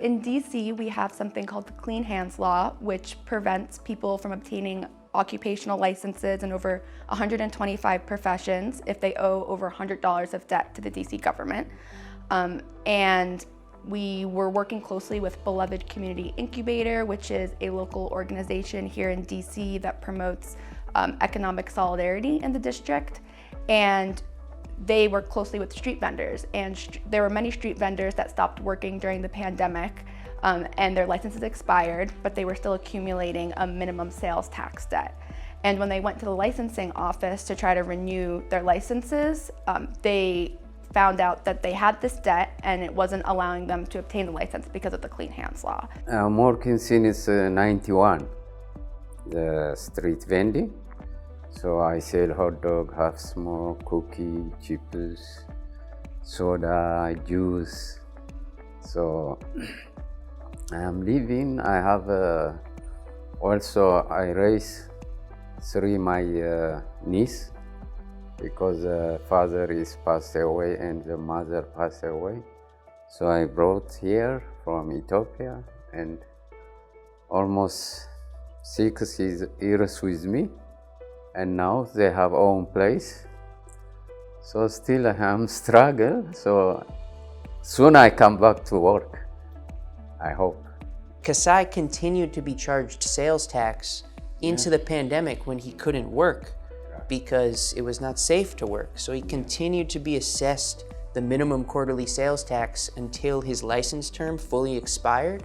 In DC, we have something called the Clean Hands Law, which prevents people from obtaining occupational licenses in over 125 professions if they owe over $100 of debt to the DC government. And we were working closely with Beloved Community Incubator, which is a local organization here in DC that promotes economic solidarity in the district. And they work closely with street vendors, and there were many street vendors that stopped working during the pandemic and their licenses expired, but they were still accumulating a minimum sales tax debt. And when they went to the licensing office to try to renew their licenses, they found out that they had this debt and it wasn't allowing them to obtain the license because of the Clean Hands Law. I'm working since 91, the street vending. So I sell hot dog, half smoke, cookie, chips, soda, juice. So I am living. I have also I raise three my niece because the father is passed away and the mother passed away. So I brought here from Ethiopia and almost 6 years with me. And now they have own place. So still I am struggle. So soon I come back to work, I hope. Kasai continued to be charged sales tax into the pandemic when he couldn't work because it was not safe to work. So he continued to be assessed the minimum quarterly sales tax until his license term fully expired.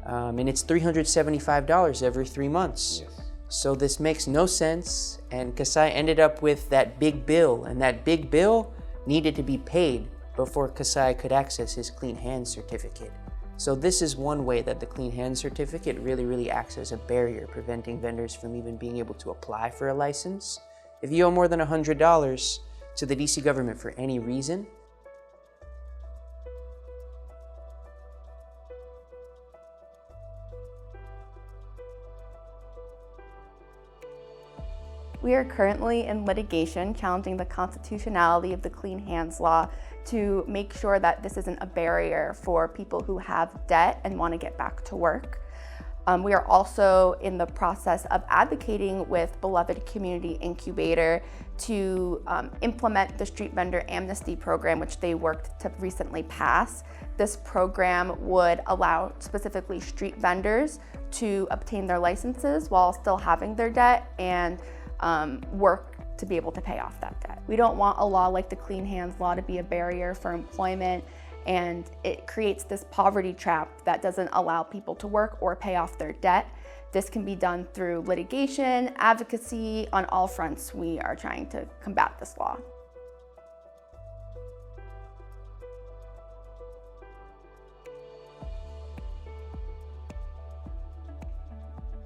And it's $375 every 3 months. Yes. So this makes no sense, and Kasai ended up with that big bill, and that big bill needed to be paid before Kasai could access his Clean Hands certificate. So this is one way that the Clean Hands certificate really acts as a barrier, preventing vendors from even being able to apply for a license. If you owe more than $100 to the DC government for any reason, We are currently in litigation challenging the constitutionality of the Clean Hands Law to make sure that this isn't a barrier for people who have debt and want to get back to work. We are also in the process of advocating with Beloved Community Incubator to implement the Street Vendor Amnesty Program, which they worked to recently pass. This program would allow specifically street vendors to obtain their licenses while still having their debt and work to be able to pay off that debt. We don't want a law like the Clean Hands Law to be a barrier for employment, and it creates this poverty trap that doesn't allow people to work or pay off their debt. This can be done through litigation, advocacy. On all fronts, we are trying to combat this law.